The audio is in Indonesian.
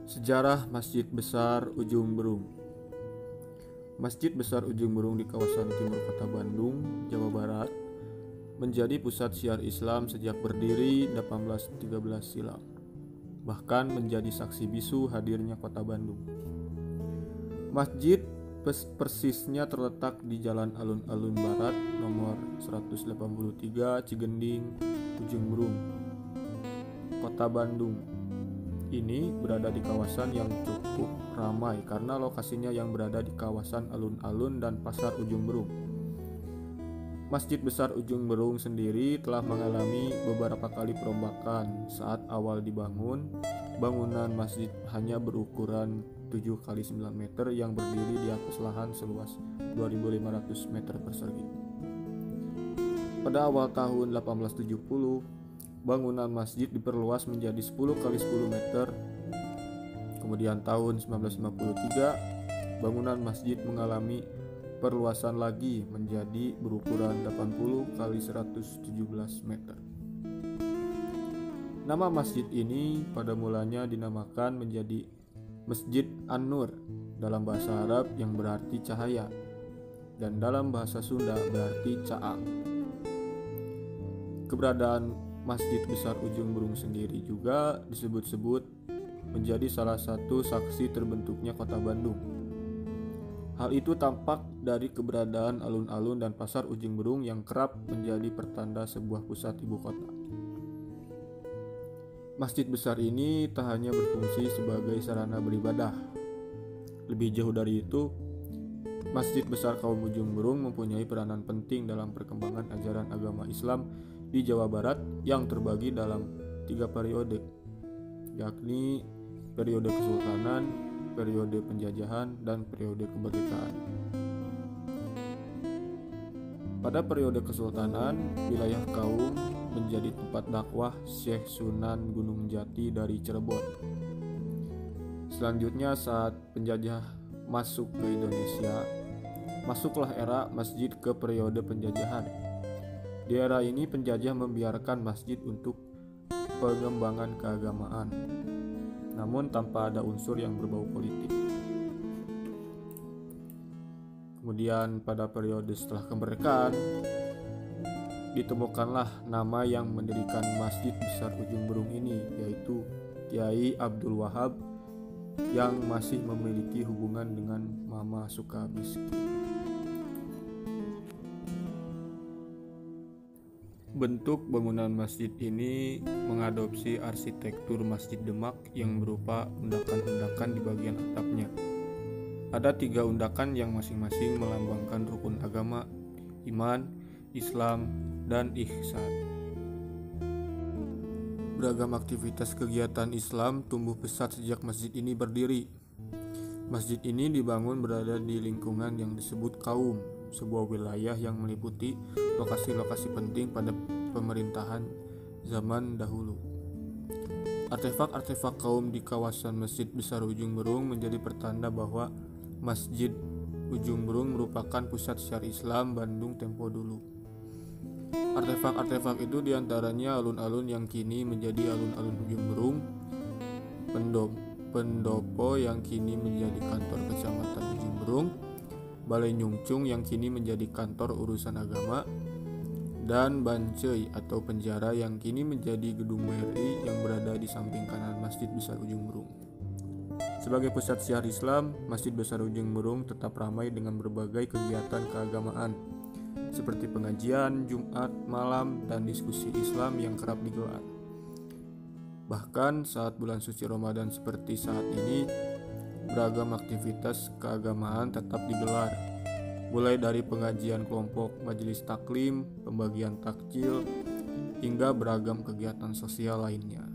Sejarah Masjid Besar Ujung Berung. Masjid Besar Ujung Berung di kawasan timur kota Bandung, Jawa Barat, menjadi pusat syiar Islam sejak berdiri 1813 silam, bahkan menjadi saksi bisu hadirnya kota Bandung. Masjid persisnya terletak di Jalan Alun-Alun Barat nomor 183 Cigending, Ujung Berung, Kota Bandung. Ini berada di kawasan yang cukup ramai karena lokasinya yang berada di kawasan alun-alun dan pasar Ujung Berung. Masjid Besar Ujung Berung sendiri telah mengalami beberapa kali perombakan. Saat awal dibangun, bangunan masjid hanya berukuran 7 x 9 meter yang berdiri di atas lahan seluas 2.500 meter persegi. Pada awal tahun 1870, bangunan masjid diperluas menjadi 10 x 10 meter. Kemudian tahun 1953, bangunan masjid mengalami perluasan lagi menjadi berukuran 80 x 117 meter. Nama masjid ini pada mulanya dinamakan menjadi Masjid An-Nur dalam bahasa Arab yang berarti cahaya dan dalam bahasa Sunda berarti caang. Keberadaan Masjid Besar Ujung Berung sendiri juga disebut-sebut menjadi salah satu saksi terbentuknya kota Bandung. Hal itu tampak dari keberadaan alun-alun dan pasar Ujung Berung yang kerap menjadi pertanda sebuah pusat ibu kota. Masjid besar ini tak hanya berfungsi sebagai sarana beribadah. Lebih jauh dari itu, Masjid Besar Kaum Ujung Berung mempunyai peranan penting dalam perkembangan ajaran agama Islam di Jawa Barat yang terbagi dalam 3 periode, yakni periode kesultanan, periode penjajahan, dan periode kemerdekaan. Pada periode kesultanan, wilayah Kaum menjadi tempat dakwah Syekh Sunan Gunung Jati dari Cirebon. Selanjutnya, saat penjajah masuk ke Indonesia, masuklah era masjid ke periode penjajahan. Di era ini penjajah membiarkan masjid untuk pengembangan keagamaan, namun tanpa ada unsur yang berbau politik. Kemudian pada periode setelah kemerdekaan, ditemukanlah nama yang mendirikan Masjid Besar Ujung Berung ini, yaitu Kiai Abdul Wahab, yang masih memiliki hubungan dengan Mama Sukamiskin. Bentuk bangunan masjid ini mengadopsi arsitektur Masjid Demak yang berupa undakan-undakan di bagian atapnya. Ada 3 undakan yang masing-masing melambangkan rukun agama, iman, Islam, dan ihsan. Beragam aktivitas kegiatan Islam tumbuh pesat sejak masjid ini berdiri. Masjid ini dibangun berada di lingkungan yang disebut Kaum, sebuah wilayah yang meliputi lokasi-lokasi penting pada pemerintahan zaman dahulu. Artefak-artefak Kaum di kawasan Masjid Besar Ujung Berung menjadi pertanda bahwa Masjid Ujung Berung merupakan pusat syiar Islam Bandung tempo dulu. Artefak-artefak itu diantaranya alun-alun yang kini menjadi alun-alun Ujung Berung, pendopo yang kini menjadi kantor kecamatan Ujung Berung, Balai Nyungcung yang kini menjadi kantor urusan agama, dan Bancai atau penjara yang kini menjadi gedung BRI yang berada di samping kanan Masjid Besar Ujung Berung. Sebagai pusat syiar Islam, Masjid Besar Ujung Berung tetap ramai dengan berbagai kegiatan keagamaan seperti pengajian, Jumat malam, dan diskusi Islam yang kerap digelar. Bahkan saat bulan suci Ramadan seperti saat ini, beragam aktivitas keagamaan tetap digelar, mulai dari pengajian kelompok majelis taklim, pembagian takjil, hingga beragam kegiatan sosial lainnya.